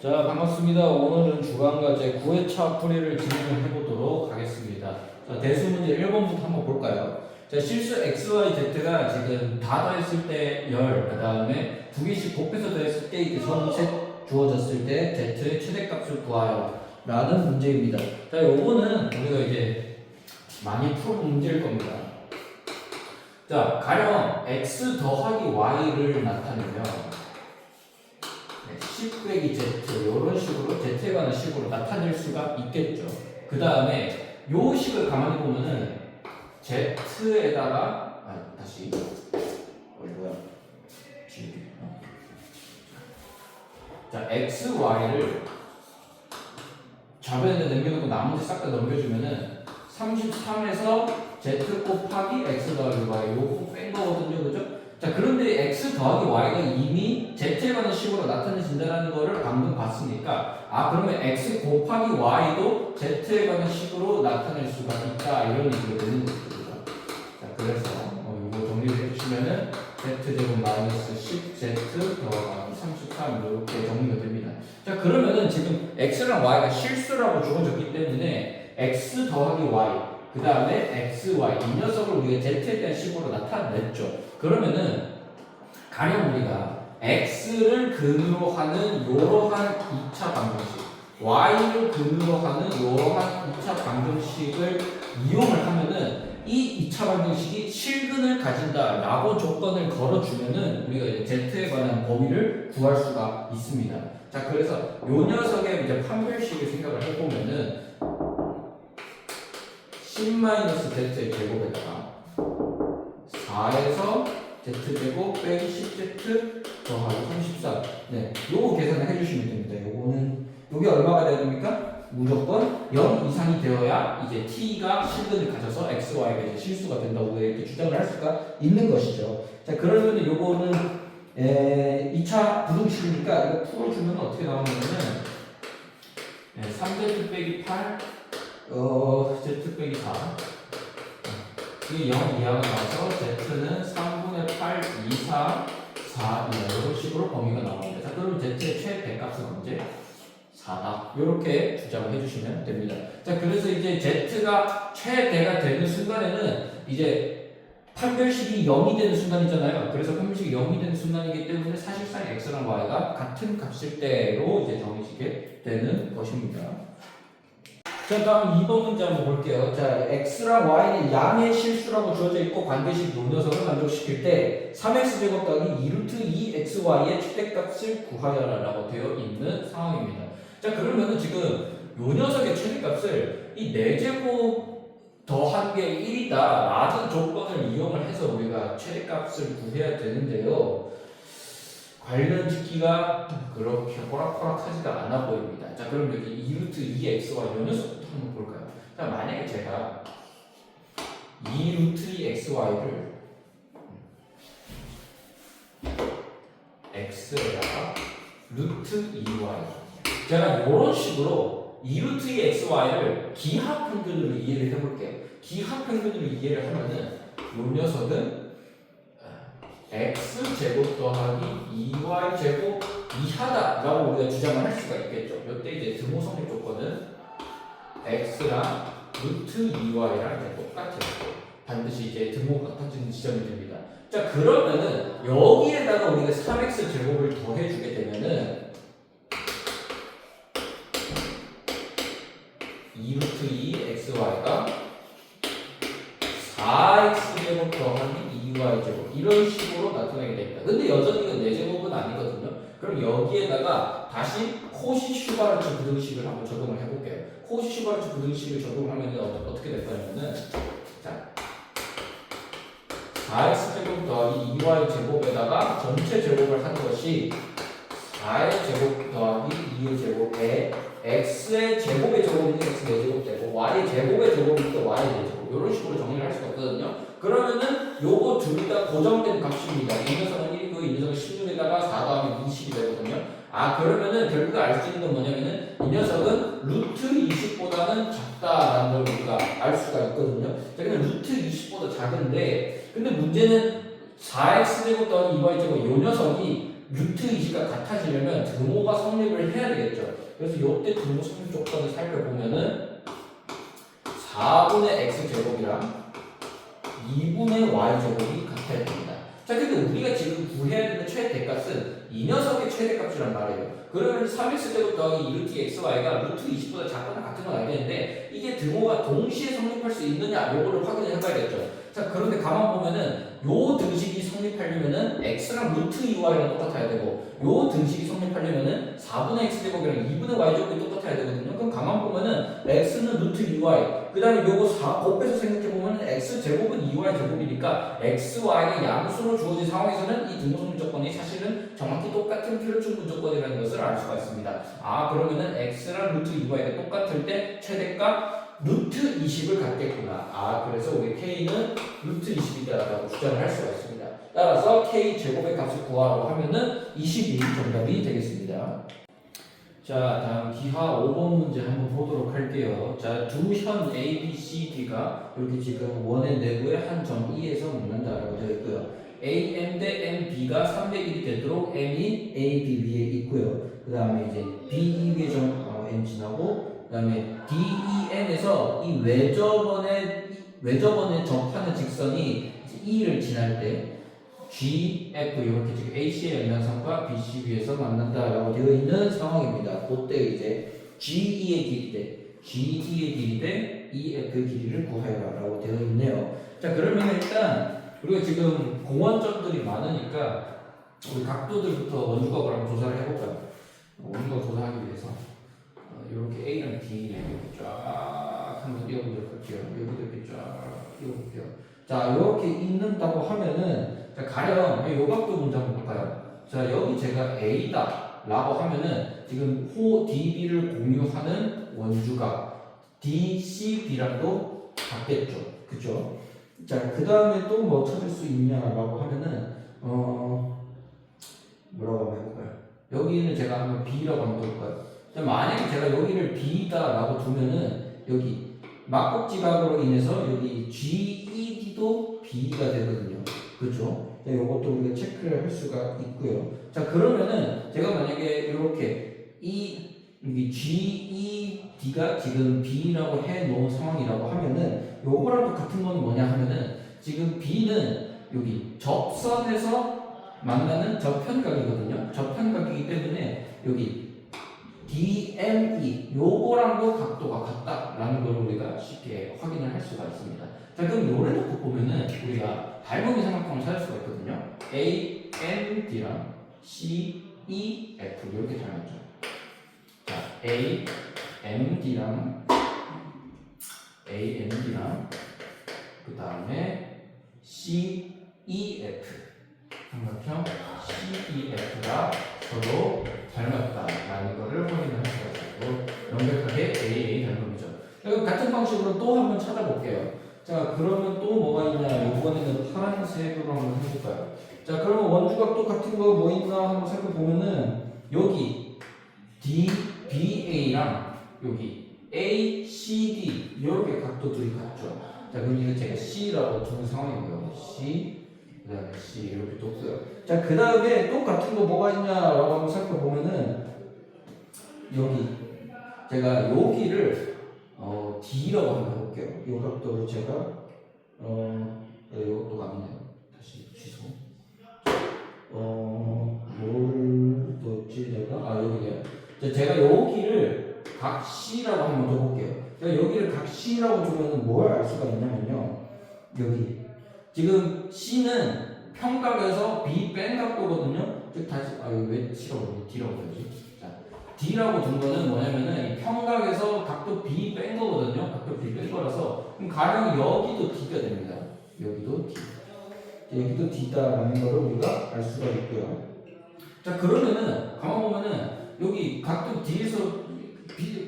자, 반갑습니다. 오늘은 주간과제 9회차 풀이를 진행을 해보도록 하겠습니다. 자, 대수 문제 1번부터 한번 볼까요? 자, 실수 x, y, z가 지금 다 더했을 때 열, 그 다음에 두 개씩 곱해서 더했을 때 이제 전체 주어졌을 때 z의 최대값을 구하여 라는 문제입니다. 자, 요거는 우리가 이제 많이 풀어본 문제일 겁니다. 자, 가령 x 더하기 y를 나타내면 10 빼기 z 이런 식으로 z에 관한 식으로 나타낼 수가 있겠죠. 그 다음에 요 식을 가만히 보면은 z에다가 다시 자 x, y를 좌변에 남겨놓고 나머지 싹 다 넘겨주면은 33에서 z 곱하기 x 더하기 y 요거 뺀 거거든요, 그죠? 자, 그런데 x 더하기 y가 이미 z에 관한 식으로 나타내진다는 거를 방금 봤으니까 그러면 x 곱하기 y도 z에 관한 식으로 나타낼 수가 있다 이런 얘기가 되는 것입니다. 자, 그래서 이거 정리를 해주시면은 z제곱 마이너스 10z 더하기 33 이렇게 정리가 됩니다. 자, 그러면은 지금 x랑 y가 실수라고 주어졌기 때문에 x 더하기 y 그 다음에 x, y 이 녀석을 우리가 z에 대한 식으로 나타냈죠. 그러면은 가령 우리가 x를 근으로 하는 이러한 2차 방정식, y를 근으로 하는 이러한 2차 방정식을 이용을 하면은 이 2차 방정식이 실근을 가진다라고 조건을 걸어주면은 우리가 이제 z에 관한 범위를 구할 수가 있습니다. 자, 그래서 요 녀석의 이제 판별식을 생각을 해보면은 10-z의 제곱에다가 4에서 z제곱 빼기 10z 더하기 34. 네, 요거 계산을 해주시면 됩니다. 요거는 요게 얼마가 돼야 됩니까? 무조건 0 이상이 되어야 이제 t가 실근을 가져서 x, y가 이제 실수가 된다고 이렇게 주장을 할 수가 있는 것이죠. 자, 그러면 요거는 2차 부등식이니까 이거 풀어주면 어떻게 나오냐면은 3z 빼기 8 z 빼기 4 이게 0 이하가 나와서 z는 3분의 8, 2, 4, 4 이런 식으로 범위가 나옵니다. 자, 그럼 z의 최대값은 언제? 4다. 이렇게 주장을 해주시면 됩니다. 자, 그래서 이제 z가 최대가 되는 순간에는 이제 판별식이 0이 되는 순간이잖아요. 그래서 판별식이 0이 되는 순간이기 때문에 사실상 x랑 y가 같은 값일 때로 이제 정해지게 되는 것입니다. 자, 다음 2번 문제 한번 볼게요. 자, x랑 y는 양의 실수라고 주어져 있고 관계식 요 녀석을 만족시킬 때 3x제곱 더하기 2루트 2xy의 최대값을 구하여라 라고 되어 있는 상황입니다. 자, 그러면은 지금 요 녀석의 최대값을 이 4제곱 더한 게 1이다 라는 조건을 이용을 해서 우리가 최대값을 구해야 되는데요. 관련 짓기가 그렇게 호락호락하지가 않아 보입니다. 자, 그럼 여기 2루트 2xy 요 녀석부터 한번 볼까요? 자, 만약에 제가 2루트 2xy를 x에다가 루트 2y 제가 이런 식으로 2루트 2xy를 기하평균으로 이해를 해볼게요. 기하평균으로 이해를 하면은 요 녀석은 x제곱 더하기 2y제곱 이하다 라고 우리가 주장을 할 수가 있겠죠. 이때 이제 등호성립 조건은 x랑 루트 2y랑 이제 똑같아요. 반드시 이제 등호가 같아지는 지점이 됩니다. 자, 그러면은 여기에다가 우리가 3x제곱을 더해주게 되면은 2루트 2xy가 4x제곱 더하기 2y제곱 이런 식으로 나타나게 됩니다. 근데 여전히 이건 4제곱은 아니거든요. 그럼 여기에다가 다시 코시-슈바르트 부등식을 한번 적용을 해볼게요. 코시-슈바르트 부등식을 적용하면 어떻게 될 거냐면은 자, 4x제곱 더하기 2y제곱에다가 전체 제곱을 하는 것이 4의 제곱 더하기 2의 제곱에 x의 제곱의 제곱이 x 4제곱 되고 y의 제곱의 제곱이 또 y 4제곱 이런 식으로 정리를 할 수가 있거든요. 그러면은 요거 둘이 다 고정된 값입니다. 이 녀석은 1이고 이 녀석은 16에다가 4 더하면 20이 되거든요. 그러면은 결국 알 수 있는 건 뭐냐면은 이 녀석은 루트 20보다는 작다라는 걸 우리가 알 수가 있거든요. 자, 그냥 루트 20보다 작은데 근데 문제는 4x제곱 더하기 2y제곱 이 녀석이 루트 20과 같아지려면 등호가 성립을 해야 되겠죠. 그래서 이때 등호 성립 조건을 살펴보면은 4분의 x제곱이랑 2분의 y제곱이 같아야 됩니다. 자, 근데 우리가 지금 구해야 되는 최대값은 이 녀석의 최대값이란 말이에요. 그러면 3x제곱 더하기 2루트 xy가 루트 20보다 작거나 같은 건 알겠는데 이게 등호가 동시에 성립할 수 있느냐 요거를 확인을 해봐야겠죠. 자, 그런데 가만 보면은 요 등식이 성립하려면은 x랑 루트 2y랑 똑같아야 되고 요 등식이 성립하려면은 4분의 x제곱이랑 2분의 y제곱이 똑같아야 되거든요. 그럼 가만 보면은 x는 루트 2y 그 다음에 요거 4 곱해서 생각해보면 x제곱은 2y제곱이니까 xy가 양수로 주어진 상황에서는 이 등호 성립 조건이 사실은 정확히 똑같은 필요충분 조건이라는 것을 알 수가 있습니다. 아, 그러면은 x랑 루트 2y가 똑같을 때 최대값 루트 20을 갖겠구나. 아, 그래서 우리 k는 루트 20이다라고 주장을 할 수가 있습니다. 따라서 k 제곱의 값을 구하라고 하면은 20이 정답이 되겠습니다. 자, 다음 기하 5번 문제 한번 보도록 할게요. 자, 두 현 A, B, C, D가 이렇게 지금 원의 내부의 한 점 E에서 만난다라고 되어 있고요. A, M 대 M, B가 3대 1이 되도록 M이 A, B 위에 있고요. 그 다음에 이제 B, E 위에 점 M 지나고 그 다음에 D, E, N에서 이 외접원에 접하는 직선이 E를 지날 때 G, F 이렇게 지금 AC의 연장선과 BC 위에서 만난다라고 되어 있는 상황입니다. 그때 이제 GE의 길이 대 GD의 길이 대 EF의 길이를 구하여라라고 되어 있네요. 자, 그러면 일단 우리가 지금 공원점들이 많으니까 우리 각도들부터 원주각을 한번 조사를 해볼까요? 원주각 조사하기 위해서 이렇게 A랑 D 이렇게 쫙 한번 띄워보도록 할게요. 여기도 이렇게 쫙 띄워볼게요. 자, 이렇게 있는다고 하면은 자, 가령 이 각도 문제 한번 볼까요? 자, 여기 제가 A다 라고 하면은 지금 호 DB를 공유하는 원주각 DCB랑도 같겠죠. 그죠? 자, 그 다음에 또 뭐 찾을 수 있냐라고 하면은 뭐라고 한번 해볼까요? 여기는 제가 한번 B라고 한번 해볼까요? 자, 만약에 제가 여기를 B다라고 두면은 여기 막곡지각으로 인해서 여기 GED도 B가 되거든요. 그렇죠? 이것도 우리가 체크를 할 수가 있고요. 자, 그러면은 제가 만약에 이렇게 여기 GED가 지금 B라고 해놓은 상황이라고 하면은 요거랑 또 같은 건 뭐냐 하면은 지금 B는 여기 접선에서 만나는 저편각이거든요. 저편각이기 때문에 여기 DME 요거랑도 각도가 같다라는 걸 우리가 쉽게 확인을 할 수가 있습니다. 자, 그럼 요를 놓고 보면은 우리가 닮음의 삼각형을 찾을 수가 있거든요. A, M, D랑 C, E, F 이렇게 닮았죠. 자, A, M, D랑 그 다음에 C, E, F 삼각형 C, E, F가 서로 닮았다라는 것을 확인할 수가 있고 명백하게 AA 닮음이죠. 그럼 같은 방식으로 또 한번 찾아볼게요. 자, 그러면 또 뭐가 있냐? 이번에는 파란색으로 한번 해볼까요? 자, 그러면 원주각도 같은 거 뭐 있나 한번 살펴보면은 여기 DBA랑 여기 ACD 이렇게 각도들이 같죠. 자, 그럼 이거 제가 C라고 두는 상황이고요. C 그 다음에 C 이렇게 뒀고요. 자, 그 다음에 또 같은 거 뭐가 있냐라고 한번 살펴보면은 여기 제가 여기를 D라고 한번 해볼게요. 이 각도를 제가 이것도 아니네요. 다시 취소. 뭘 뒀지 내가? 여기네요. 제가 여기를 각 C라고 한번 둬볼게요. 제가 여기를 각 C라고 두면은 뭘 알 수가 있냐면요. 여기 지금 C는 평각에서 B 뺀 각도거든요. 즉 다시 왜 C라고 D라고 해야지? 자, D라고 둔 거는 뭐냐면은 이 평각에서 각도 B 뺀 거거든요. 각도 B 뺀 거라서 그럼 가령 여기도 D가 됩니다. 여기도 D. 여기도 D다라는 거를 우리가 알 수가 있고요. 자, 그러면은 가만 보면은 여기 각도 D에서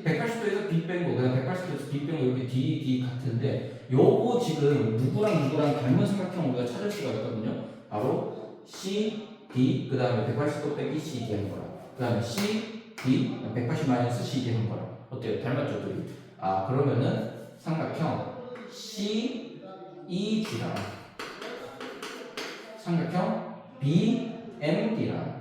180도에서 B 뺀 거, 그다음 180도에서 B 뺀 거 이렇게 D 같은데 요거 지금 누구랑 닮은 삼각형 우리가 찾을 수가 있거든요. 바로 C, D, 그 다음에 180도 빼기 CD 하는 거라. 그 다음에 C, D, 180 마이너스 CD 하는 거라. 어때요? 닮았죠, 둘이? 아, 그러면은 삼각형 C, E, G랑 삼각형 B, M, D랑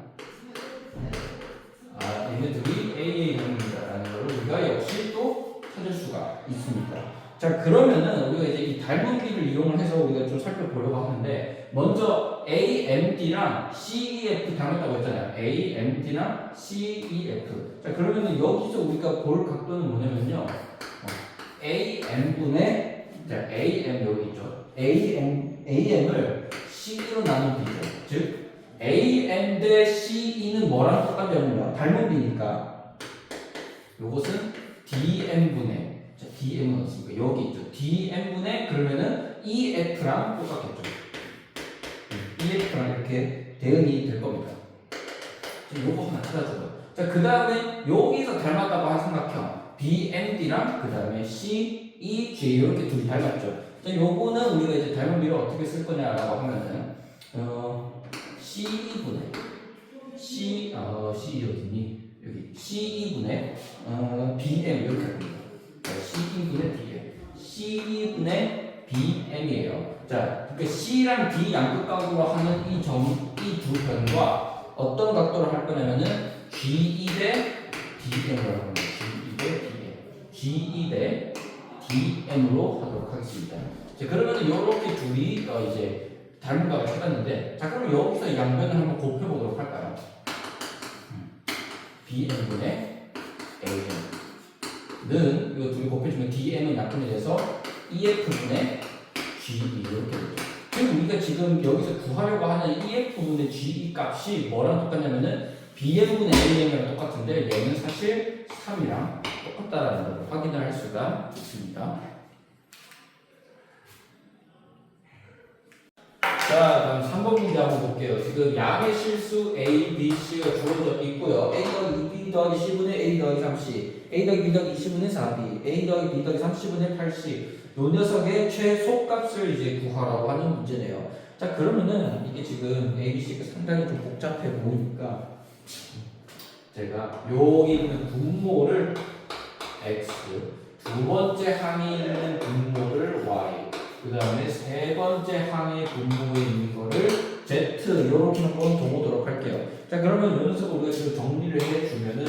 얘네들이 AA 닮은이다라는 걸 우리가 역시 또 찾을 수가 있습니다. 자, 그러면은 우리가 이제 이 닮은 비를 이용을 해서 우리가 좀 살펴보려고 하는데, 먼저 AMD랑 CEF 닮았다고 했잖아요. AMD랑 CEF. 자, 그러면은 여기서 우리가 볼 각도는 뭐냐면요. AM분의, 자, AM 여기 있죠. AM을 CE로 나눈 비죠. 즉, AM 대 CE는 뭐랑 똑같냐면요. 닮은 비니까 요것은 DM분의, 자, DM은 어떻습니까? 여기 있죠. DM분의, 그러면은 EF랑 똑같겠죠. EF랑 이렇게 대응이 될 겁니다. 요거 하나 찾아줘요. 자, 그 다음에 여기서 닮았다고 한 삼각형 BMD랑 그 다음에 CEG 이렇게 둘이 닮았죠. 자, 요거는 우리가 이제 닮은 비를 어떻게 쓸 거냐라고 하면은 CE분의 CE 어디니? 여기 CE분의 BM 이렇게 합니다. CE분의 BM CE분의 BM이에요. 자, 그러니까 C랑 D 양극각으로 하는 이 두 변과 어떤 각도를 할 거냐면은 GE 대 DM으로 합니다. GE 대 DM으로 하도록 하겠습니다. 자, 그러면은 이렇게 둘이 이제 닮은 각을 찾았는데, 자, 그럼 여기서 양변을 한번 곱해보도록 할까요? BM분의 AM는 이거 둘이 곱해주면 DM은 약분이 돼서 EF분의 GE 이렇게 되죠. 그리고 우리가 지금 여기서 구하려고 하는 EF분의 GE 값이 뭐랑 똑같냐면은 BM분의 AM이랑 똑같은데 얘는 사실 3이랑 똑같다라는 걸 확인을 할 수가 있습니다. 자, 다음 3번 문제 한번 볼게요. 지금 약의 실수 A, B, C가 주어져 있고요. A 더하기 B 더하기 C분의 A 더하기 3C, A 더하기 B 더하기 20분의 4B, A 더하기 B 더하기 30분의 8C. 요 녀석의 최소값을 이제 구하라고 하는 문제네요. 자, 그러면은 이게 지금 A, B, C가 상당히 좀 복잡해 보이니까 제가 여기 있는 분모를 X, 두 번째 항에 있는 분모를 Y, 그 다음에 세 번째 항의 분모에 있는 거를 Z 이렇게 한번 동호도록 할게요. 자, 그러면 이 녀석을 우리가 지금 정리를 해주면은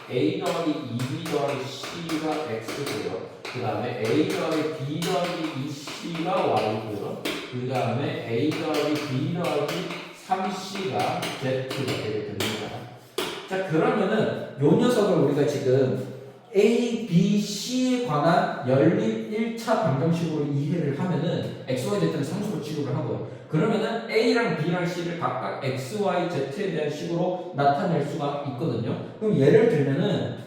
A 더하기 2B 더하기 C가 X고요. 그 다음에 A 더하기 B 더하기 2C가 Y고요. 그 다음에 A 더하기 B 더하기 3C가 Z가 되게 됩니다. 자, 그러면은 요 녀석을 우리가 지금 A, B, C에 관한 연립 1차 방정식으로 이해를 하면은 X, Y, Z는 상수로 취급을 하고요. 그러면은 A랑 B랑 C를 각각 X, Y, Z에 대한 식으로 나타낼 수가 있거든요. 그럼 예를 들면은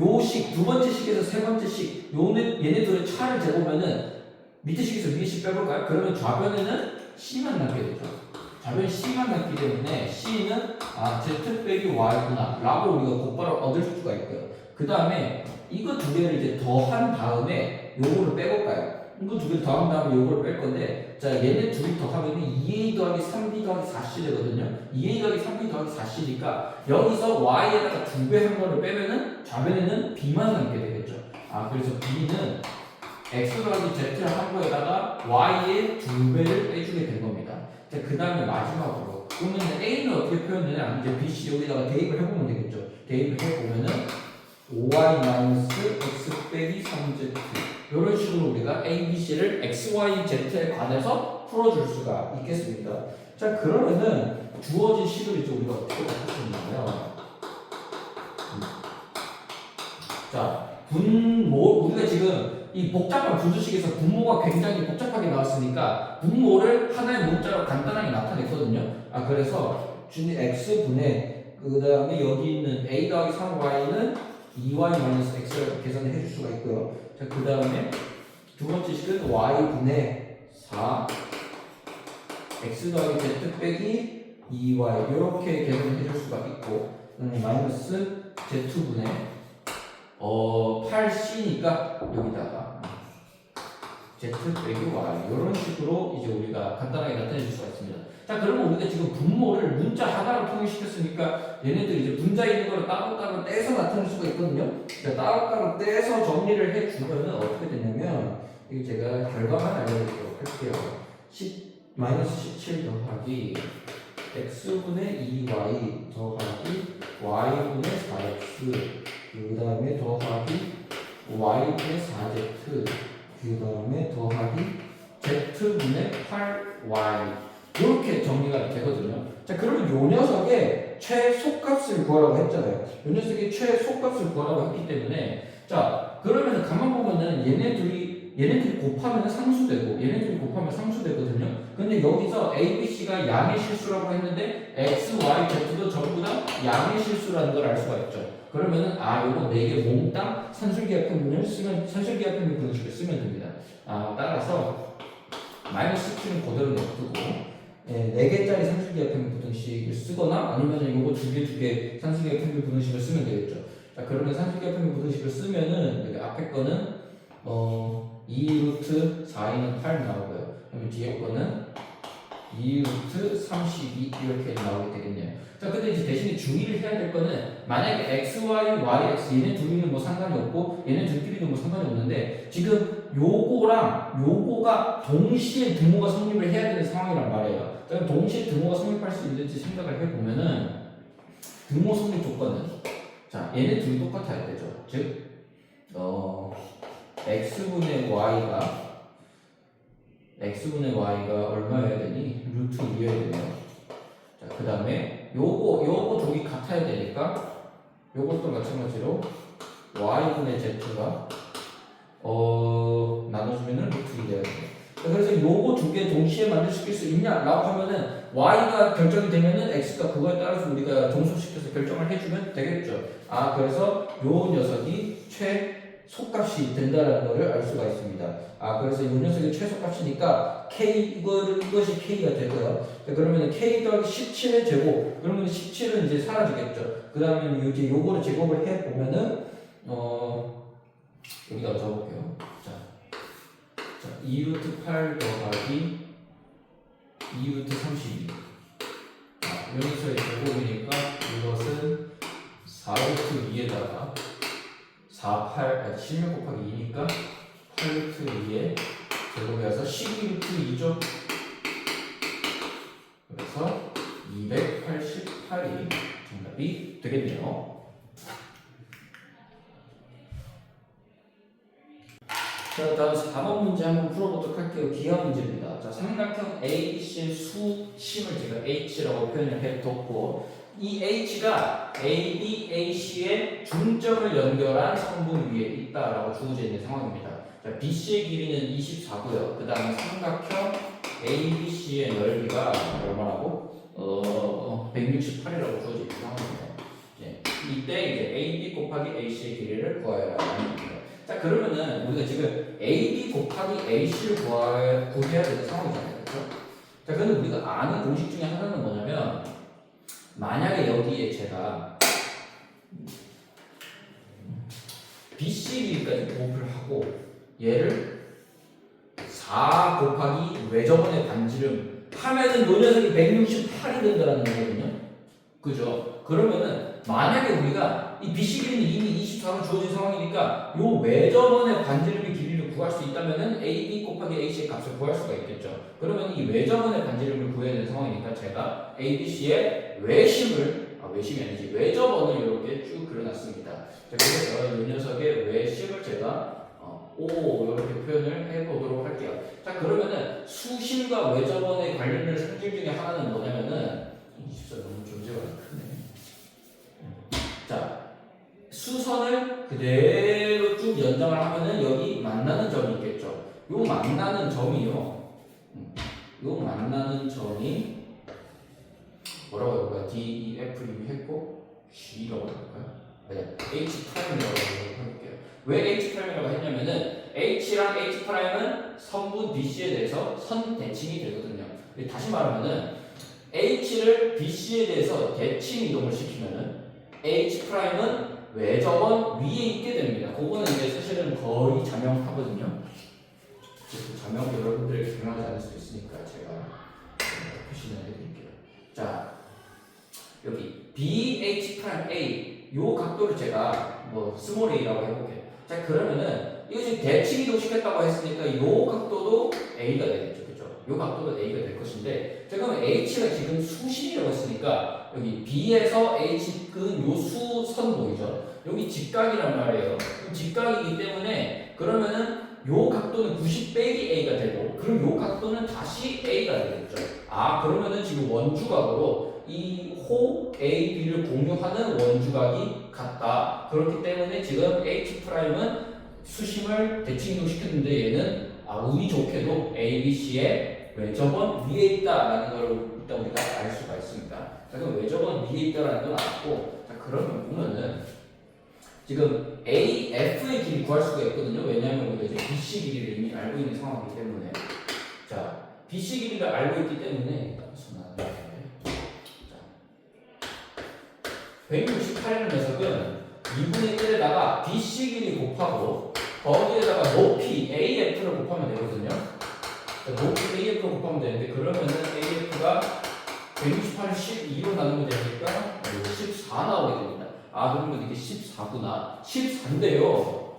요 식, 두 번째 식에서 세 번째 식, 얘네들의 차를 재보면은 밑에 식에서 위에 식 빼볼까요? 그러면 좌변에는 C만 남게 되죠. 좌변 C만 남기 때문에 C는 Z 빼기 Y구나 라고 우리가 곧바로 얻을 수가 있고요. 그 다음에 이거 두 개를 이제 더한 다음에 요거를 빼볼까요? 이거 두 개를 더한 다음에 요거를 뺄 건데, 자, 얘네 둘이 더하면 2A 더하기 3B 더하기 4C 되거든요. 2A 더하기 3B 더하기 4C니까 여기서 Y에다가 2배 한 거를 빼면은 좌변에는 B만 남게 되겠죠. 그래서 B는 X 더하기 Z를 한 거에다가 Y의 2배를 빼주게 된 겁니다. 자, 그 다음에 마지막으로 그러면 A는 어떻게 표현되냐? 이제 BC 여기다가 대입을 해보면 되겠죠. 대입을 해보면은 5y-x 빼기 3z 이런 식으로 우리가 A, B, C를 x, y, z에 관해서 풀어줄 수가 있겠습니다. 자, 그러면은 주어진 식을 이제 우리가 어떻게 할 수 있냐면, 자, 분모, 우리가 지금 이 복잡한 분수식에서 분모가 굉장히 복잡하게 나왔으니까 분모를 하나의 문자로 간단하게 나타냈거든요. 그래서 준이 x분의 그 다음에 여기 있는 a 더하기 3y는 2y-x를 계산해 줄 수가 있고요. 자, 그 다음에 두 번째 식은 y분의 4 x 더하기 z 빼기 2y 이렇게 계산해 줄 수가 있고, 마이너스 z분의 8c니까 여기다가 z 빼기 y 이런 식으로 이제 우리가 간단하게 나타내 줄 수가 있습니다. 자, 그러면 우리가 지금 분모를 문자 하나로 통일시켰으니까 얘네들 이제 분자에 있는 걸 따로따로 떼서 나타낼 수가 있거든요. 자, 따로따로 떼서 정리를 해주면은 어떻게 되냐면, 이거 제가 결과만 알려드리도록 할게요. 마이너스 17 더하기 x분의 2y 더하기 y분의 4x 그 다음에 더하기 y분의 4z 그 다음에 더하기 z분의 8y 이렇게 정리가 되거든요. 자, 그러면 요 녀석의 최소값을 구하라고 했잖아요. 요 녀석의 최소값을 구하라고 했기 때문에 자, 그러면 가만 보면은 얘네들이 곱하면 상수되고 얘네들이 곱하면 상수되거든요. 근데 여기서 A, B, C가 양의 실수라고 했는데 X, Y, Z도 전부 다 양의 실수라는 걸 알 수가 있죠. 그러면은 요거 4개 몽땅 산술기하 평균을 쓰면 산술기하 평균 분식을 쓰면 됩니다. 따라서 마이너스 17은 그대로 냅두고 4개짜리 산술기하 평균 분식을 쓰거나 아니면 요거 두 개 산술기하 평균 분식을 쓰면 되겠죠. 자, 그러면 산술기하 평균 분식을 쓰면은 여기 앞에 거는 2루트 4e는 8 나오고요. 그러면 뒤에 거는 2루트 32 이렇게 나오게 되겠네요. 자, 근데 이제 대신에 주의를 해야 될 거는 만약에 x, y, y, x 얘네 둘이는 뭐 상관이 없고 얘네 둘끼리는 뭐 상관이 없는데 지금 요거랑 요거가 동시에 등호가 성립을 해야 되는 상황이란 말이에요. 자, 그럼 동시에 등호가 성립할 수 있는지 생각을 해보면은 등호 성립 조건은 자, 얘네 둘이 똑같아야 되죠. 즉 x분의 y가 얼마여야 되니? 루트 2여야 되네요. 자, 그 다음에 요거 둘이 같아야 되니까 요것도 마찬가지로 y분의 z가 나눠주면은 루트 2 돼야 돼요. 그래서 요거 두 개 동시에 만들어시킬 수 있냐라고 하면은 y가 결정이 되면은 x가 그거에 따라서 우리가 종속시켜서 결정을 해주면 되겠죠. 그래서 요 녀석이 최소값이 된다는 것을 알 수가 있습니다. 그래서 이 녀석의 최소값이니까 이것이 k가 되고요. 그러면 k 더하기 17의 제곱, 그러면 17은 이제 사라지겠죠. 그 다음에 이제 요거를 제곱을 해 보면은 여기다 적어볼게요. 자, 2루트 8 더하기 2루트 32. 이 녀석의 제곱이니까 이것은 4루트 2에다가 16 곱하기 2니까 8루트 2에 제곱이어서 12루트 2죠. 그래서 288이 정답이 되겠네요. 자, 다음 4번 문제 한번 풀어보도록 할게요. 기하 문제입니다. 자, 삼각형 ABC의 수심을 제가 H라고 표현을 해뒀고 이 H가 AB, AC의 중점을 연결한 성분 위에 있다라고 주어져 있는 상황입니다. 자, BC의 길이는 24고요. 그 다음에 삼각형 ABC의 넓이가 얼마라고? 168이라고 주어져 있는 상황입니다. 이때 이제 AB 곱하기 AC의 길이를 구하여야 합니다. 자, 그러면은 우리가 지금 AB 곱하기 AC를 구해야 되는 상황이잖아요. 그렇죠? 자, 그런데 우리가 아는 공식 중에 하나는 뭐냐면 만약에 여기에 제가 BC 길이까지 곱을 하고 얘를 4 곱하기 외접원의 반지름 하면은 요 녀석이 168이 된다는 거거든요. 그죠? 그러면은 만약에 우리가 이 BC 길이는 이미 24로 주어진 상황이니까 요 외접원의 반지름의 길이를 구할 수 있다면은 AB 곱하기 AC의 값을 구할 수가 있겠죠. 그러면 이 외접원의 반지름을 구해야 되는 상황이니까 제가 ABC의 외심이 아니지 외접원을 이렇게 쭉 그려놨습니다. 자, 그래서 이 녀석의 외심을 제가 이렇게 표현을 해보도록 할게요. 자, 그러면은 수심과 외접원의 관련된 상징 중에 하나는 뭐냐면은 24 너무 존재가 크네. 자, 수선을 그대로 쭉 연장을 하면은 여기 만나는 점이 있겠죠. 요 만나는 점이요. 요 만나는 점이 뭐라고 해볼까요? D, E, F 이미 했고 G라고 해볼까요? H 프라임이라고 해볼게요. 왜 H 프라임이라고 했냐면은 H랑 H 프라임은 선분 BC에 대해서 선 대칭이 되거든요. 다시 말하면은 H를 BC에 대해서 대칭 이동을 시키면은 H 프라임은 외접원 위에 있게 됩니다. 그거는 이제 사실은 거의 자명하거든요. 자명 여러분들에게 자명하지 않을 수도 있으니까 제가 표시를 해드릴게요. 자, 여기 BH 프라임 A 요 각도를 제가 뭐 스몰 a라고 해볼게요. 자, 그러면은 이거 지금 대칭 이동 시켰다고 했으니까 요 각도도 A가 되겠죠, 그죠? 요 각도는 A가 될 것인데, 자, 그러면 H가 지금 수심이라고 했으니까 여기 B에서 H 끈 요 수선 보이죠? 여기 직각이란 말이에요. 직각이기 때문에 그러면은 요 각도는 90 빼기 A가 되고, 그럼 요 각도는 다시 A가 되겠죠. 아, 그러면은 지금 원주각으로 이 호 A, B를 공유하는 원주각이 같다. 그렇기 때문에 지금 H'은 수심을 대칭이동시켰는데 얘는 운이 좋게도 A, B, C의 외접은 위에 있다라는 걸 일단 우리가 알 수가 있습니다. 자, 그럼 외접은 위에 있다라는 건 알았고, 자, 그러면 보면은 지금 A, F의 길이 구할 수가 있거든요. 왜냐하면 우리가 이제 BC 길이를 이미 알고 있는 상황이기 때문에. 자, BC 길이를 알고 있기 때문에 168이라는 녀석은 2분의 1에다가 BC 길이 곱하고 거기에다가 높이 AF를 곱하면 되거든요. 높이 AF를 곱하면 되는데, 그러면은 AF가 168을 12로 나누면 되니까 14 나오게 됩니다. 아, 그러면 이게 14구나. 14인데요.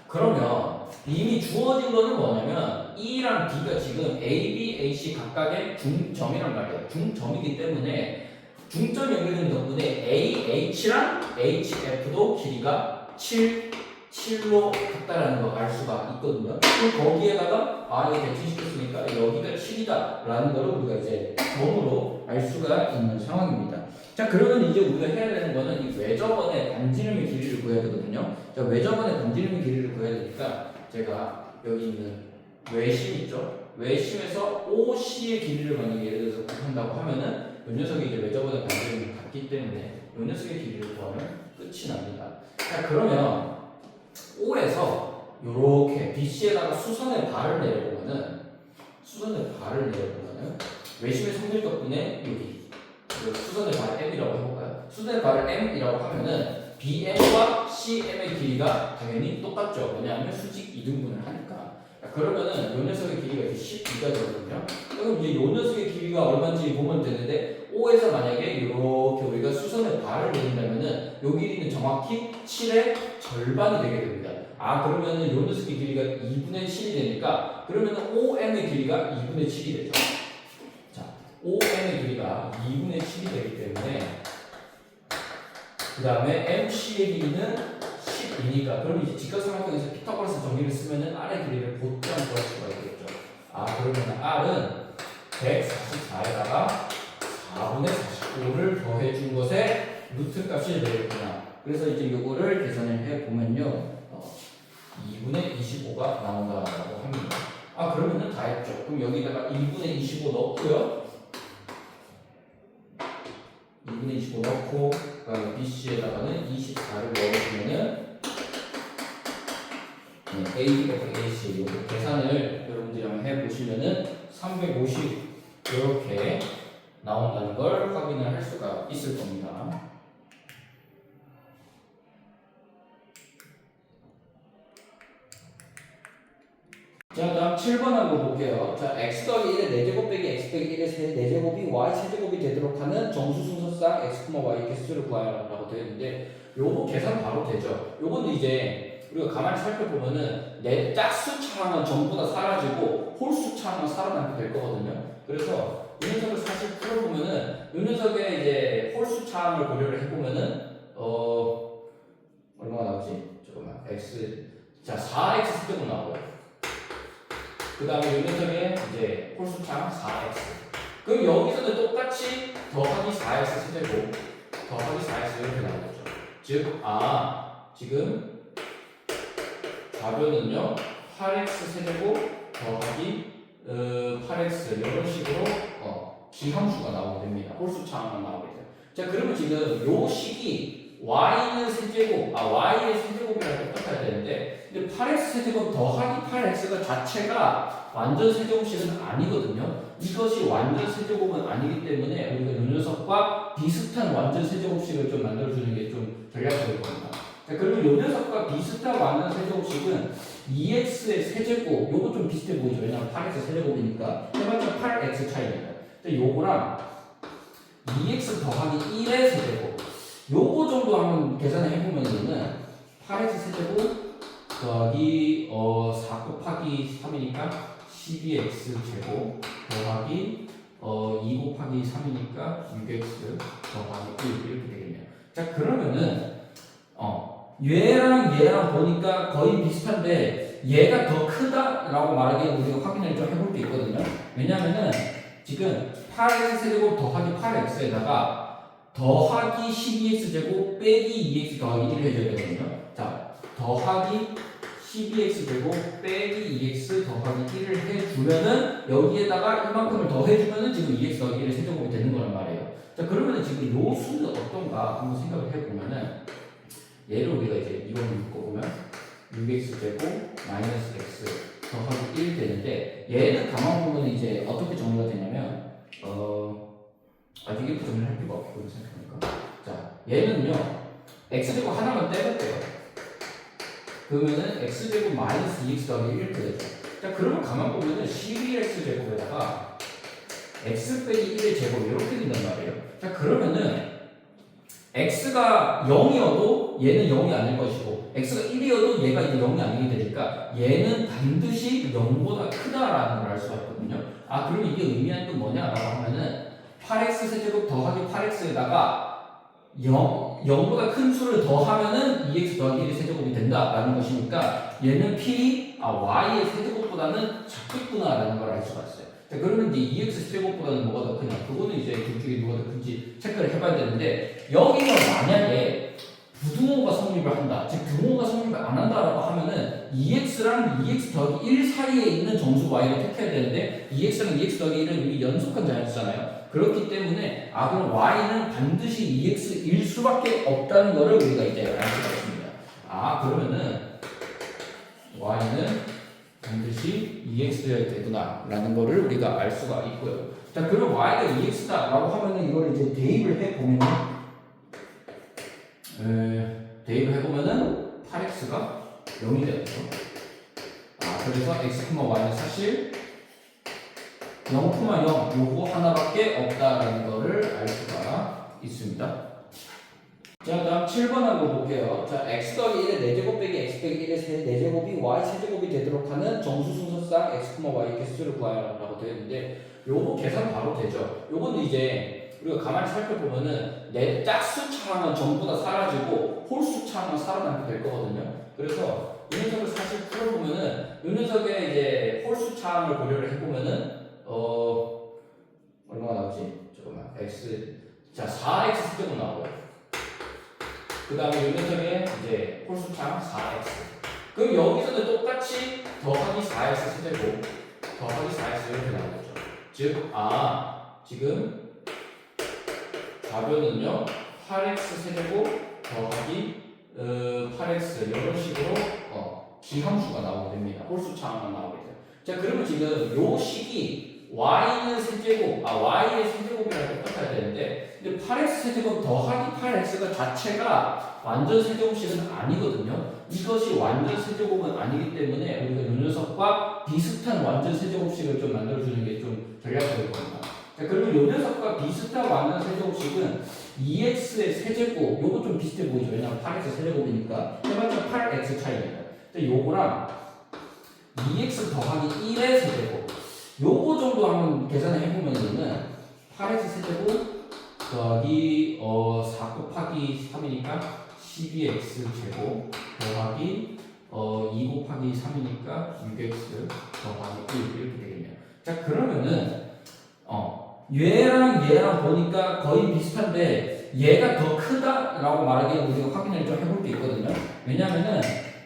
그러면 이미 주어진 거는 뭐냐면 E랑 B가 지금 A, B, AC 각각의 중점이란 말이에요. 중점이기 때문에 중점 연결되는 덕분에 AH랑 HF도 길이가 7로 같다라는 걸 알 수가 있거든요. 그럼 거기에다가 이게 대칭시켰으니까 여기가 7이다 라는 걸 우리가 이제 점으로 알 수가 있는 상황입니다. 자, 그러면 이제 우리가 해야 되는 거는 이 외접원의 반지름의 길이를 구해야 되거든요. 자, 외접원의 반지름의 길이를 구해야 되니까 제가 여기 있는 외심 있죠? 외심에서 OC의 길이를 만약에 예를 들어서 구한다고 하면은 이 녀석이 이제 외접원의 반지름이 같기 때문에 이 녀석의 길이를 구하면 끝이 납니다. 자, 그러면 O에서 요렇게 BC에다가 수선의 발을 내려보면은 외심의 성질 덕분에 여기 수선의 발을 M이라고 해볼까요? 수선의 발을 M이라고 하면은 BM과 CM의 길이가 당연히 똑같죠. 왜냐하면 수직 이등분을 하니까. 그러면은 요 녀석의 길이가 이제 12가 되거든요. 그럼 이제 요 녀석의 길이가 얼마인지 보면 되는데, O에서 만약에 이렇게 우리가 수선의 발을 내린다면은 요 길이는 정확히 7의 절반이 되게 됩니다. 아, 그러면은 요 녀석의 길이가 2분의 7이 되니까, 그러면은 OM의 길이가 2분의 7이 되죠. 자, OM의 길이가 2분의 7이 되기 때문에 그 다음에 MC의 길이는 10이니까, 그럼 이제 직각삼각형에서 피타고라스 정리를 쓰면은 R의 길이를 곧장 구할 수가 있겠죠. 아, 그러면 R은 144에다가 4분의 45를 더해준 것에 루트 값이 되겠구나. 그래서 이제 요거를 계산을 해보면요, 2분의 25가 나온다고 합니다. 아, 그러면은 다 했죠. 그럼 여기다가 1분의 25 넣고요. 2분의 25 넣고, 그다음에 BC에다가는 24를 넣어주면은 AFAC 요거 계산을 여러분들이 한번 해보시면은 350 이렇게 나온다는 걸 확인을 할 수가 있을 겁니다. 자, 다음 7번 한번 볼게요. 자, x 더하기 1의 4제곱 빼기 x 빼기 1의 4제곱이 y 세제곱이 되도록 하는 정수 순서상 x, y 개수를 구하라고 되어 있는데, 요거 계산 바로 되죠. 요거는 이제 우리가 가만히 살펴보면은 내 짝수차항은 전부 다 사라지고 홀수차항은 살아남게 될 거거든요. 그래서 이 녀석을 사실 풀어보면은 이 녀석의 이제 홀수차항을 고려를 해보면은 얼마가 나오지? 잠깐만, x 자 4x 세제곱 나오고요. 그 다음에 이 녀석의 이제 홀수차항 4x. 그럼 여기서는 똑같이 더하기 4x 세제곱, 더하기 4x 이렇게 나오겠죠. 즉, 지금 좌변은요 8x 세제곱 더하기 8x 이런 식으로 기함수가 나오게 됩니다. 홀수차항만 나오게 돼요. 자, 그러면 지금 요 식이 y는 세제곱, y의 세제곱이랑 똑같아야 되는데, 근데 8x 세제곱 더하기 8x가 자체가 완전 세제곱식은 아니거든요. 이것이 완전 세제곱은 아니기 때문에 우리가 이 녀석과 비슷한 완전 세제곱식을 좀 만들어주는 게 좀 전략적일 겁니다. 자, 그러면 이 녀석과 비슷한 완전 세제곱식은 2x의 세제곱, 요거 좀 비슷해 보이죠? 왜냐면 8x 세제곱이니까 해봤자 8x 차이입니다. 자, 요거랑 2x 더하기 1의 세제곱, 요거 정도 한번 계산을 해보면은 8x 세제곱 더하기 4 곱하기 3이니까 12x 제곱 더하기 2 곱하기 3이니까 6x 더하기 1 이렇게 되겠네요. 자, 그러면은 얘랑 보니까 거의 비슷한데 얘가 더 크다라고 말하기에 우리가 확인을 좀 해볼 게 있거든요. 왜냐면은 지금 8x 세제곱 더하기 8x에다가 더하기 12x 제곱 빼기 2x 더하기 1을 해줘야 되거든요. 자, 더하기 12x 제곱 빼기 2x 더하기 1을 해주면은 여기에다가 이만큼을 더 해주면은 지금 2x 더하기 1의 세제곱이 되는 거란 말이에요. 자, 그러면은 지금 요 수는 어떤가 한번 생각을 해보면은 얘를 우리가 이제 이걸 묶어보면 6x 제곱 마이너스 x 더하기 1 되는데 얘는 가만 보면 이제 어떻게 정리가 되냐면 아직 이렇게 정리를 할 필요가 없고 생각하니까 자 얘는요 x제곱 하나만 떼볼게요. 그러면은 x제곱 마이너스 2x 더하기 1 이렇게 되죠. 자 그러면 가만 보면은 12x 제곱에다가 x 빼기 1의 제곱 이렇게 된단 말이에요. 자 그러면은 x가 0이어도 얘는 0이 아닐 것이고 x가 1이어도 얘가 이제 0이 아니게 되니까 얘는 반드시 0보다 크다라는 걸 알 수가 있거든요. 아 그러면 이게 의미하는 건 뭐냐라고 하면은 8x 세제곱 더하기 8x에다가 0보다 큰 수를 더하면은 2x 더하기 1의 세제곱이 된다라는 것이니까 얘는 y의 세제곱보다는 작겠구나라는 걸 알 수가 있어요. 자, 그러면 이제 2x 세제곱보다는 뭐가 더 크냐? 그거는 이제 둘 중에 누가 더 큰지 체크를 해봐야 되는데 여기서 만약에 부등호가 성립을 한다, 즉 등호가 성립을 안 한다라고 하면은 2x랑 2x 더하기 1 사이에 있는 정수 y를 택해야 되는데 2x랑 2x 더하기 1은 이미 연속한 자연수잖아요. 그렇기 때문에 그럼 y는 반드시 2x일 수밖에 없다는 것을 우리가 이제 알 수가 있습니다. 그러면은 y는 반드시 2x 되어야 되구나 라는 거를 우리가 알 수가 있고요. 자 그럼 y가 2x다 라고 하면은 이걸 이제 대입을 해보면은 대입을 해보면은 8x가 0이 되었죠. 그래서 x, y는 사실 0, 0 요거 하나밖에 없다라는 거를 알 수가 있습니다. 자 다음 7번하고 볼게요. 자 x 더하기 1의 4제곱 빼기 x 빼기 1의 4제곱이 y 세제곱이 되도록 하는 정수 순서상 x, y 개수를 구하라고 되어 있는데 요거 계산 바로 되죠. 요거는 이제 우리가 가만히 살펴보면은 내 짝수차항은 전부 다 사라지고 홀수차항은 살아남게 될 거거든요. 그래서 이 녀석을 사실 풀어보면은 이 녀석의 이제 홀수차항을 고려를 해보면은 얼마가 나오지? 잠깐만 x 자 4x 세제곱 나오고요. 그 다음에 이 녀석의 이제 홀수차항 4x. 그럼 여기서는 똑같이 더하기 4x 세제곱 더하기 4x 이렇게 나오겠죠. 즉 지금 좌변은요 8x 세제곱 더하기 8x 이런 식으로 기함수가 나오게 됩니다. 홀수차항만 나오게 돼요. 자 그러면 지금 요 식이 y는 세제곱 y의 세제곱이랑 똑같아야 되는데 근데 8x 세제곱 더하기 8x가 자체가 완전 세제곱식은 아니거든요. 이것이 완전 세제곱은 아니기 때문에 우리가 이 녀석과 비슷한 완전 세제곱식을 좀 만들어주는 게 좀 전략적일 겁니다. 자, 그러면 이 녀석과 비슷한 완전 세제곱식은 2x의 세제곱, 요거 좀 비슷해 보이죠? 왜냐면 8x 세제곱이니까 해봤자 8x 차이입니다. 자, 요거랑 2x 더하기 1의 세제곱, 요거 정도 한번 계산을 해보면은 8x 세제곱 더하기 4 곱하기 3이니까 12x 제곱 더하기 2 곱하기 3이니까 6x 더하기 1 이렇게 되겠네요. 자 그러면은 얘랑 보니까 거의 비슷한데 얘가 더 크다라고 말하기에 우리가 확인을 좀 해볼 게 있거든요. 왜냐면은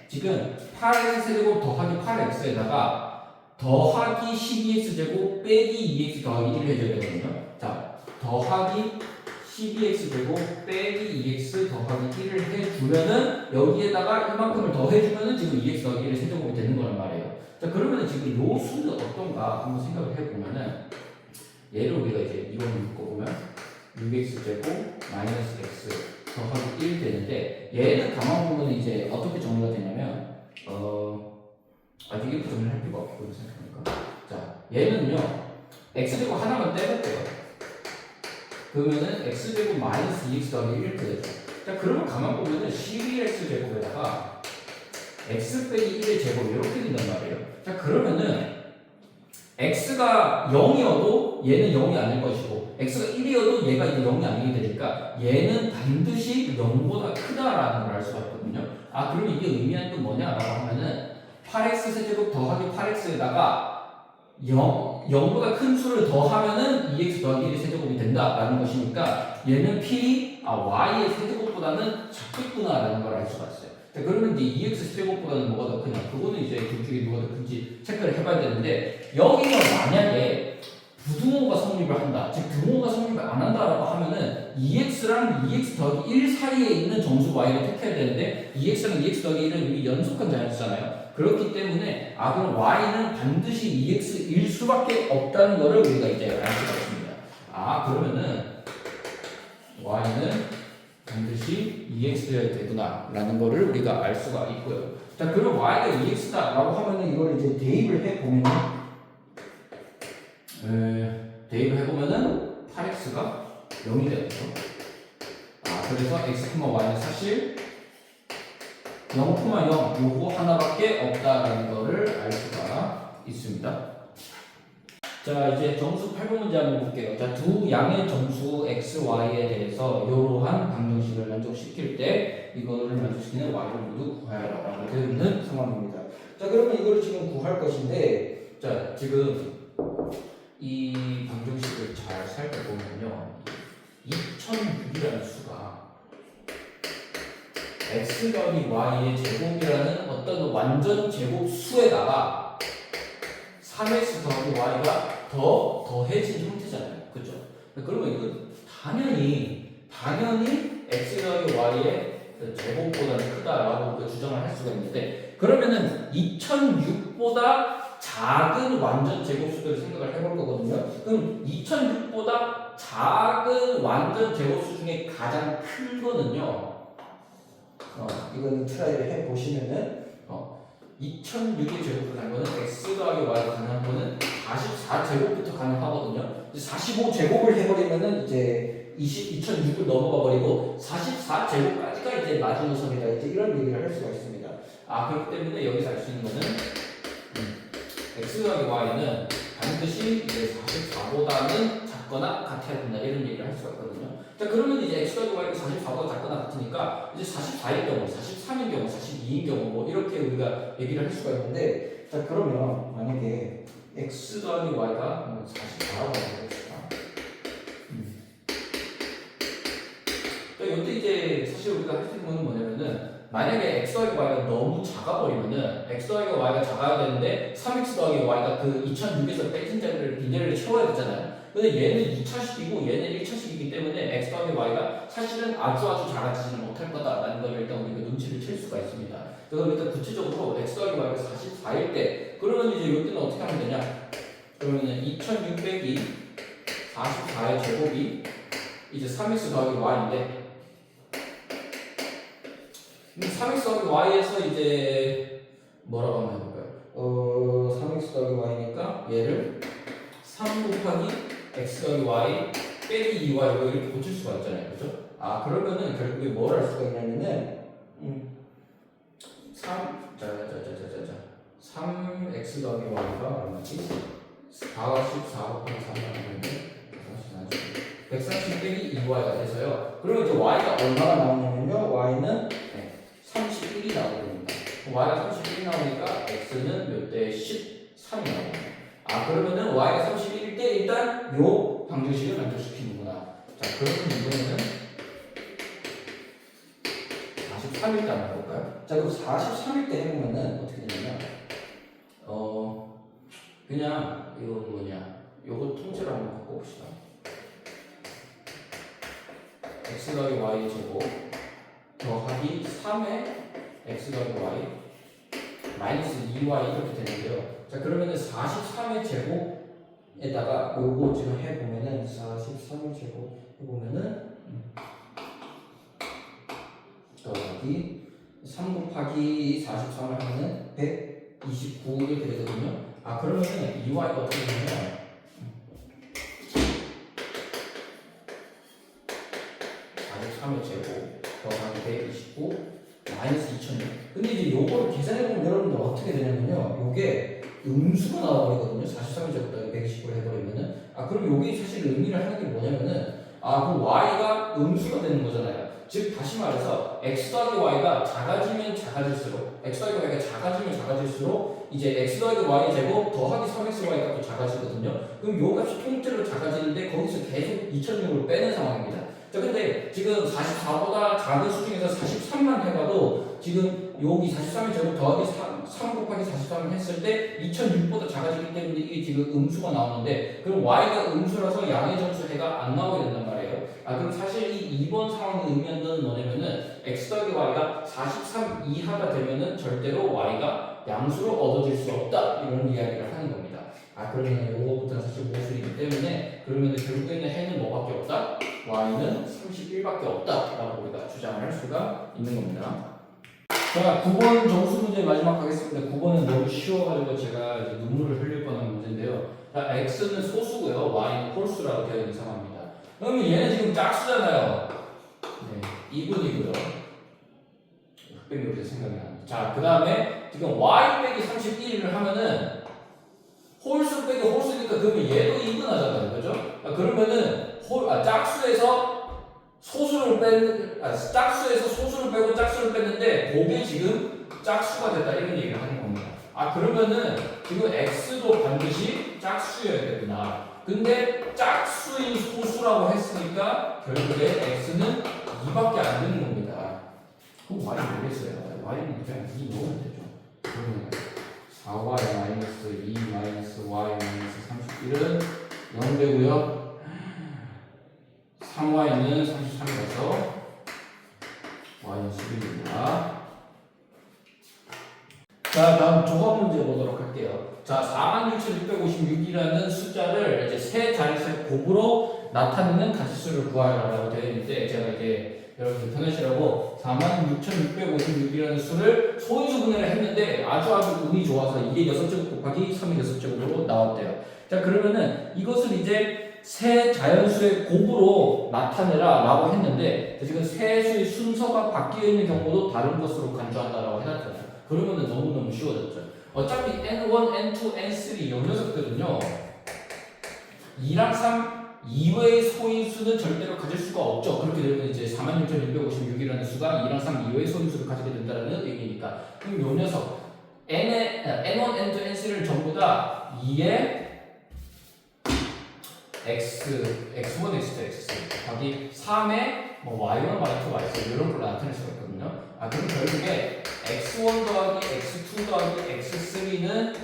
지금 8x 세제곱 더하기 8x에다가 더하기 12x 제곱 빼기 2x 더하기 1을 해줘야 되거든요. 자 더하기 12x 제곱 빼기 2x 더하기 1을 해주면은 여기에다가 이만큼을 더 해주면은 지금 2x 더하기 1의 세제곱이 되는 거란 말이에요. 자 그러면은 지금 요 수는 어떤가 한번 생각을 해보면은 얘를 우리가 이제 이걸 묶어보면 6x 제곱 마이너스 x 더하기 1 되는데 얘는 가만 보면 이제 어떻게 정리가 되냐면 아직 이렇게 정리를 할 필요가 없고 생각하니까 자 얘는요 x제곱 하나만 떼볼게요. 그러면은 x제곱 마이너스 2x 더하기 1 이렇게 되죠. 자 그러면 가만 보면은 12x 제곱에다가 x 빼기 1의 제곱 이렇게 된단 말이에요. 자 그러면은 x가 0이어도 얘는 0이 아닐 것이고 x가 1이어도 얘가 이제 0이 아니게 되니까 얘는 반드시 0보다 크다라는 걸 알 수가 있거든요. 아 그럼 이게 의미하는 건 뭐냐라고 하면은 8x 세제곱 더하기 8x에다가 0보다 큰 수를 더하면은 2x 더하기 1의 세제곱이 된다라는 것이니까 얘는 y의 세제곱보다는 작겠구나라는 걸 알 수가 있어요. 자, 그러면 이제 2x 세제곱보다는 뭐가 더 크냐? 그거는 이제 둘 중에 누가 더 큰지 체크를 해봐야 되는데 여기서 만약에 부등호가 성립을 한다, 즉 등호가 성립을 안 한다라고 하면은 2x랑 2x 더하기 1 사이에 있는 정수 y를 택해야 되는데 2x랑 2x 더하기 1은 이미 연속한 자연수잖아요. 그렇기 때문에 그럼 y는 반드시 2x일 수밖에 없다는 것을 우리가 이제 알 수가 있습니다. 그러면은 y는 반드시 2x 되어야 되구나 라는 것을 우리가 알 수가 있고요. 자 그럼 y가 2x다 라고 하면은 이걸 이제 대입을 해보면은 대입을 해보면은 8x가 0이 되겠죠. 그래서 x, y는 사실 0,0 요거 하나밖에 없다라는 거를 알 수가 있습니다. 자 이제 정수 8번 문제 한번 볼게요. 자 두 양의 정수 x, y에 대해서 이러한 방정식을 만족시킬 때 이거를 만족시키는 y를 모두 구하여라라고 되어 있는 상황입니다. 자 그러면 이걸 지금 구할 것인데 자 지금 이 방정식을 잘 살펴보면요 2006이라는 수가 x 더하기 y의 제곱이라는 어떤 완전 제곱 수에다가 3x 더하기 y가 더해진 형태잖아요. 그죠? 그러면 이건 당연히 x 더하기 y의 제곱보다는 크다라고 주장을 할 수가 있는데 그러면은 2006보다 작은 완전 제곱수들을 생각을 해볼 거거든요. 그럼 2006보다 작은 완전 제곱수 중에 가장 큰 거는요. 이거는 트라이를 해보시면은 2006의 제곱을 한 거는 x 더하기 y가 가능한 거는 44제곱부터 가능하거든요. 45제곱을 해버리면은 이제 2006을 넘어가 버리고 44제곱까지가 이제 마지노선이다. 이제 이런 얘기를 할 수가 있습니다. 그렇기 때문에 여기서 알 수 있는 거는 x 더하기 y는 반드시 이제 44보다는 작거나 같아야 된다. 이런 얘기를 할 수가 있거든요. 자, 그러면 이제 x 더하기 y가 44보다 작거나 같으니까 이제 44일 경우, 43인 경우, 42인 경우 뭐 이렇게 우리가 얘기를 할 수가 있는데 자, 그러면 만약에 x 더하기 y가 44라고 해봅시다. 자, 이때 이제 사실 우리가 할 수 있는 건 뭐냐면은 만약에 x 더하기 y가 너무 작아버리면은 x 더하기 y가 작아야 되는데 3x 더하기 y가 그 2006에서 빼진 자리를 빈자리를 채워야 되잖아요. 근데 얘는 2차식이고 얘는 1차식이기 때문에 x 더하기 y가 사실은 아주 작아지지는 못할 거다라는 걸 일단 우리가 눈치를 챌 수가 있습니다. 그럼 일단 구체적으로 x 더하기 y가 44일 때 그러면 이제 이때는 어떻게 하면 되냐? 그러면은 2600이 44의 제곱이 이제 3x 더하기 y인데 3x 더하기 y에서 이제 뭐라고 하면 해볼까요? 3x 더하기 y니까 얘를 3 곱하기 x 더하기 y 빼기 2y 이렇게 고칠 수가 있잖아요. 그죠? 그러면은 결국에 뭘 할 수가 있냐면은 3x 더하기 y가 얼마지? 44 곱하기 3을 하는데 130 빼기 2y가 돼서요. 그러면 이제 y가 얼마가 나오냐면요. y는 31이 나오거든요. y가 31이 나오니까 x는 몇 대 13이 나오거든요. 그러면은 y가 31일 때 일단 요 방정식을 만족시키는구나. 자, 그러면 이번에는 43일 때 한번 해볼까요? 자, 그럼 43일 때 해보면은 어떻게 되냐면 그냥 이거 뭐냐 요거 통째로 한번 바꿔봅시다. x 더하기 y 제곱 더하기 3의 x 더하기 y 마이너스 2y 이렇게 되는데요. 자, 그러면은 43의 제곱에다가 요거 지금 해보면은 43의 제곱 해보면은 더하기 3 곱하기 43을 하면은 129 이렇게 되거든요. 그러면은 2y가 어떻게 되냐면 43의 제곱 더하기 129 마이너스 2000. 근데 이제 요거를 계산해보면 여러분들 어떻게 되냐면요. 요게 음수가 나와버리거든요. 43의 제곱 더하기 129를 해버리면은. 그럼 여기 사실 의미를 하는 게 뭐냐면은, 그럼 y가 음수가 되는 거잖아요. 즉, 다시 말해서, x 더하기 y가 작아지면 작아질수록, x 더하기 y가 작아지면 작아질수록, 이제 x 더하기 y 제곱 더하기 3xy 값도 작아지거든요. 그럼 요 값이 통째로 작아지는데, 거기서 계속 2006을 빼는 상황입니다. 자, 근데 지금 44보다 작은 수 중에서 43만 해봐도 지금 여기 43의 제곱 더하기 3 곱하기 43을 했을 때 2006보다 작아지기 때문에 이게 지금 음수가 나오는데, 그럼 y가 음수라서 양의 점수 해가 안 나오게 된단 말이에요. 그럼 사실 이 2번 상황의 의미는 뭐냐면은 x 더하기 y가 43 이하가 되면은 절대로 y가 양수로 얻어질 수 없다, 이런 이야기를 하는 겁니다. 그러면 요거부터는 사실 모순이기 때문에, 그러면 결국에는 해는 뭐밖에 없다? y는 31밖에 없다 라고 우리가 주장을 할 수가 있는 겁니다. 자, 9번 정수 문제 마지막 하겠습니다. 9번은 너무 쉬워가지고 제가 이제 눈물을 흘릴 뻔한 문제인데요. 자, x는 소수고요, y는 홀수라고 되어 있는 상황입니다. 그러면 얘는 지금 짝수잖아요. 네, 2분이고요. 흑백이 이렇게 생각이 납니다. 자, 그 다음에 지금 y 빼기 31을 하면은 홀수 빼기 홀수니까 그러면 얘도 2분 하잖아요. 그죠? 그러면은 짝수에서 소수를 짝수에서 소수를 빼고 짝수를 뺐는데 그게 지금 짝수가 됐다, 이런 얘기를 하는 겁니다. 그러면은 지금 x도 반드시 짝수여야 되구나. 근데 짝수인 소수라고 했으니까 결국에 x는 2밖에 안 되는 겁니다. 그럼 y는 모르겠어요. y는 그냥 2 넣으면 되죠. 그러면 4y 마이너스 2 마이너스 y 마이너스 31은 0 되고요. 3y는 33이라서 y는 11입니다. 자, 다음 조합 문제 보도록 할게요. 자, 46,656이라는 숫자를 이제 세 자릿수 곱으로 나타내는 가지수를 구하라고 되어 있는데, 제가 이제 여러분들 편하시라고 46,656이라는 수를 소인수분해를 했는데 아주 운이 좋아서 이게 6제곱 곱하기 3이 6제곱으로 나왔대요. 자, 그러면은 이것을 이제 세 자연수의 곱으로 나타내라 라고 했는데, 지금 세 수의 순서가 바뀌어 있는 경우도 다른 것으로 간주한다라고 해놨잖아요. 그러면은 너무너무 쉬워졌죠. 어차피 n1, n2, n3 요 녀석들은요 2랑 3 이외의 소인수는 절대로 가질 수가 없죠. 그렇게 되면 이제 46,656이라는 수가 2랑 3 이외의 소인수를 가지게 된다는 얘기니까, 그럼 요 녀석 n1, n2, n3를 전부 다 2의 x1, x2, x3 곱하기 3의 y1, y2, y3 이런 걸로 나타낼 수가 있거든요. 그럼 결국에 x1 더하기 x2 더하기 x3는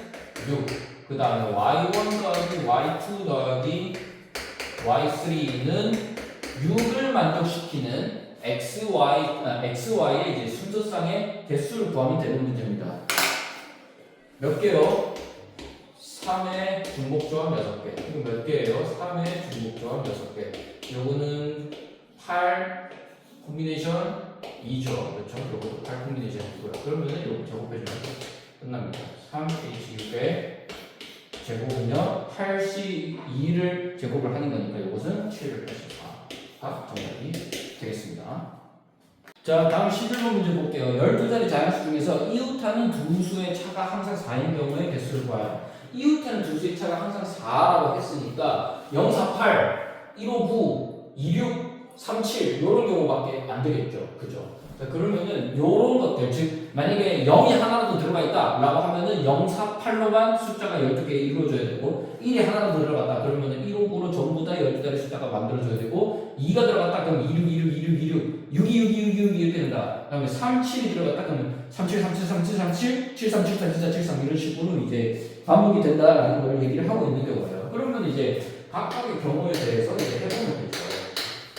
6, 그 다음에 y1 더하기 y2 더하기 y3는 6을 만족시키는 xy의 이제 순서상의 개수를 구하면 되는 문제입니다. 몇 개요? 3의 중복조합 6개. 이거 몇 개예요? 3의 중복조합 6개. 요거는 8 콤비네이션 2죠. 그렇죠? 요거 8 콤비네이션 2고요. 그러면은 요거 제곱해주면 끝납니다. 3h6의 제곱은요 82를 제곱을 하는 거니까 이것은 784가 정답이 되겠습니다. 자, 다음 11번 문제 볼게요. 12자리 자연수 중에서 이웃하는 두 수의 차가 항상 4인 경우의 개수를 구하여. 이웃하는 두 수의 차가 항상 4라고 했으니까 0, 4, 8, 1, 5, 9, 2, 6, 3, 7 이런 경우밖에 안 되겠죠. 그죠? 자, 그러면은 요런 것들, 즉 만약에 0이 하나라도 들어가 있다 라고 하면은 0, 4, 8로만 숫자가 12개 이루어져야 되고, 1이 하나라도 들어갔다 그러면은 1, 5, 9로 전부 다 12자리 숫자가 만들어져야 되고, 2가 들어갔다 그러면 26, 26, 26, 26, 62, 62, 62 이렇게 된다. 그 다음에 3, 7이 들어갔다 그러면 37, 37, 37, 37, 73, 73, 74, 73 이런 식으로 이제 반복이 된다라는 걸 얘기를 하고 있는 경우예요. 그러면 이제 각각의 경우에 대해서 이제 해보면 되죠.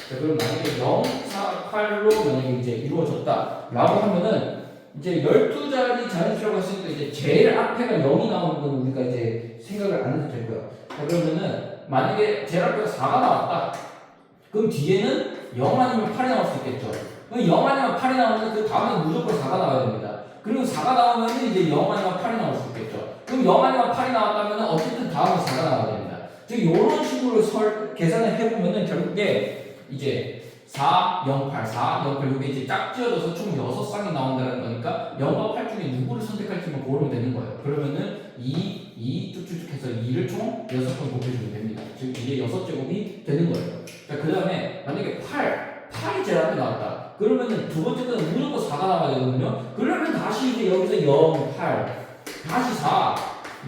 자, 그럼 만약에 0, 4, 8로 만약에 이제 이루어졌다 라고 하면은 이제 12자리 자연수라고 했으니까 이제 제일 앞에가 0이 나오는 건 우리가 이제 생각을 안 해도 되고요. 자, 그러면은 만약에 제일 앞에가 4가 나왔다. 그럼 뒤에는 0 아니면 8이 나올 수 있겠죠. 그럼 0 아니면 8이 나오면 그 다음에 무조건 4가 나와야 됩니다. 그리고 4가 나오면 이제 0 아니면 8이 나올 수 있겠죠. 그럼 0 아니면 8이 나왔다면 어쨌든 다음에 4가 나와야 됩니다. 즉 이런 식으로 계산을 해보면은 결국에 이제 4, 0, 8, 4, 0, 8 이게 이제 짝지어져서 총 6쌍이 나온다는 거니까 0과 8 중에 누구를 선택할지만 고르면 되는 거예요. 그러면은 2 쭉쭉쭉 해서 2를 총 6번 곱해주면 됩니다. 즉 이게 6제곱이 되는 거예요. 자, 그 다음에 만약에 8이 제일 앞에 나왔다. 그러면은 두 번째 거는 무조건 4가 나와야 되거든요. 그러면 다시 이제 여기서 0, 8, 다시 4,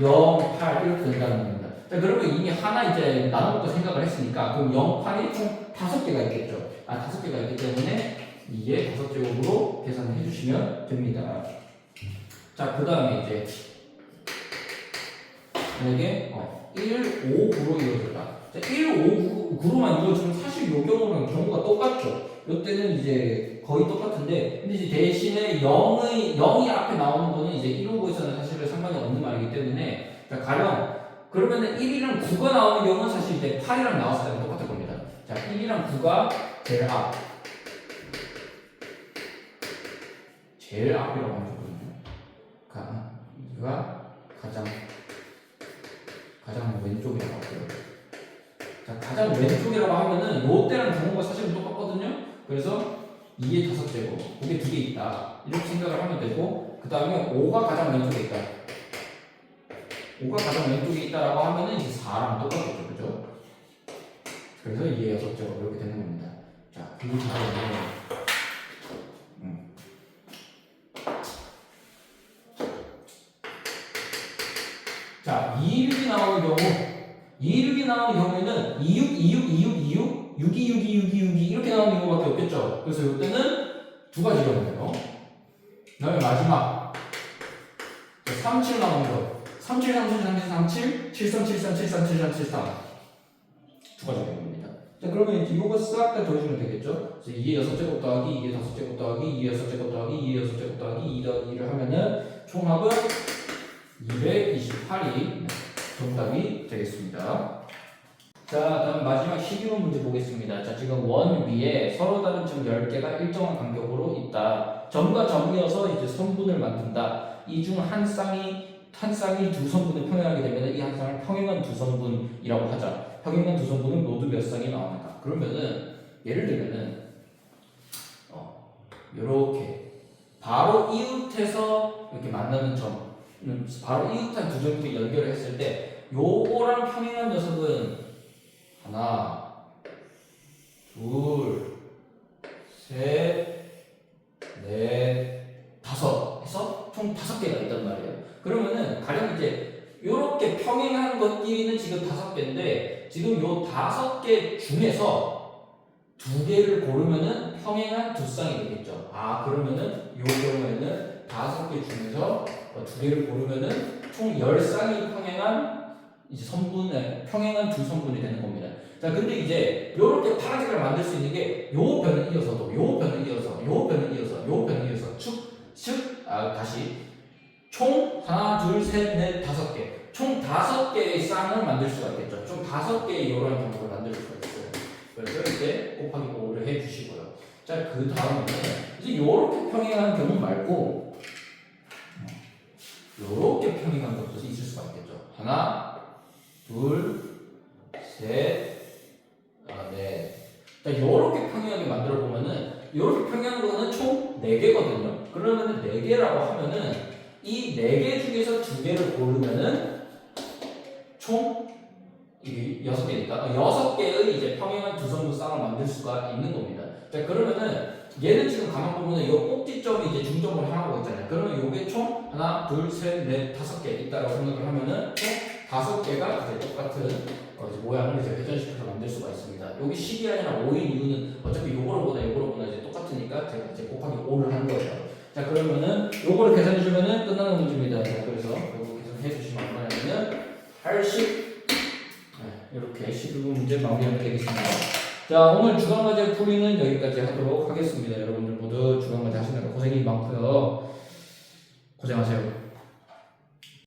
0, 8 이렇게 된다는 겁니다. 자, 그러면 이미 하나 이제 나눠먹고 생각을 했으니까 그럼 0, 8이 총 5개가 있겠죠. 5개가 있기 때문에 이게 5제곱으로 계산을 해주시면 됩니다. 자, 그 다음에 이제 만약에 1, 5, 9로 이루어졌다. 자, 1, 5, 9로만 이루어지면 사실 이 경우랑 경우가 똑같죠. 이때는 이제 거의 똑같은데, 근데 이제 대신에 0이 앞에 나오는 거는 이제 1, 5, 9에서는 사실은 상관이 없는 말이기 때문에, 자, 가령 그러면은 1이랑 9가 나오는 경우는 사실 이제 8이랑 나왔을 때는 똑같을 겁니다. 자, 1이랑 9가 제일 앞이라고 하면 되거든요. 이가 가장 왼쪽이라고 할게요. 자, 가장 왼쪽이라고 하면은 요때랑 경우가 사실은 똑같거든요. 그래서 2의 5제곱, 그게 2개 있다. 이렇게 생각을 하면 되고, 그 다음에 5가 가장 왼쪽에 있다. 5가 가장 왼쪽에 있다라고 하면은 이제 4랑 똑같겠죠, 그죠? 그래서 2의 6제곱 이렇게 되는 겁니다. 자, 그 다음에 자, 216이 나오는 경우, 216이 나오는 경우에는 26, 26, 26, 26, 62, 62, 62, 62 이렇게 나오는 경우밖에 없겠죠. 그래서 이때는 두 가지가 있네요. 그 다음에 마지막 37 나오는 거, 37, 37, 37, 37, 73, 73, 73, 73, 73 두 가지가 있습니다. 자, 그러면 이제 이거 싹 다 더해주면 되겠죠. 그래서 2의 6제곱 더하기 2의 5제곱 더하기 2의 6제곱 더하기 2의 6제곱 더하기 2 더하기 2를 하면은 총합은 228이 정답이 되겠습니다. 자, 다음 마지막 12번 문제 보겠습니다. 자, 지금 원 위에 서로 다른 점 10개가 일정한 간격으로 있다. 점과 점이어서 이제 선분을 만든다. 이 중 한 쌍이 두 선분을 평행하게 되면 이 한 쌍을 평행한 두 선분이라고 하자. 평행한 두 선분은 모두 몇 쌍이 나옵니다. 그러면은 예를 들면은 이렇게 바로 이웃해서 이렇게 만나는 점, 바로 이웃한 두 점끼리 연결을 했을 때 요거랑 평행한 녀석은 하나, 둘, 셋, 넷, 다섯 해서 총 5개가 있단 말이에요. 그러면은 가령 이제 요렇게 평행한 것끼리는 지금 5개인데 지금 요 5개 중에서 2개를 고르면은 평행한 두 쌍이 되겠죠. 그러면은 요 경우에는 5개 중에서 2개를 고르면은 총 10쌍이 평행한 이제 평행한 두 선분이 되는 겁니다. 자, 근데 이제 요렇게 파란색을 만들 수 있는 게 요 변을 이어서도 요 변을 이어서 요 변을 이어서 요 변을 이어서 다시 총 하나, 둘, 셋, 넷, 5개 총 5개의 쌍을 만들 수가 있겠죠. 총 5개의 요런 경우를 만들 수가 있어요. 그래서 이제 곱하기 5를 해주시고요. 자, 그 다음에 이제 요렇게 평행한 경우 말고 요렇게 평행한 것도 있을 수가 있겠죠. 하나, 둘, 셋, 넷. 자, 요렇게 평행하게 만들어 보면은 요렇게 평행한 거는 총 4개거든요. 그러면은 4개라고 하면은 이 4개 중에서 2개를 고르면은 총 6개니까 6개의 이제 평행한 두 선분 쌍을 만들 수가 있는 겁니다. 자, 그러면은 얘는 지금 가만 보면은 이 꼭지점이 이제 중점을 하고 있잖아요. 그러면 요게 총 하나, 둘, 셋, 넷, 5개 있다라고 생각을 하면은 총 5개가 이제 똑같은 이제 모양을 이제 회전시켜서 만들 수가 있습니다. 여기 10이 아니라 5인 이유는 어차피 요거로보다 이제 똑같으니까 제가 이제 곱하기 5를 한 거예요. 자, 그러면은 요거를 계산해 주면은 끝나는 문제입니다. 자, 그래서 요거 계산해 주시면 얼마냐면은 80 이렇게 12분 문제 마무리하면 되겠습니다. 자, 오늘 주간과제 풀이는 여기까지 하도록 하겠습니다. 여러분들 모두 주간과제 하시느라 고생이 많고요. 고생하세요.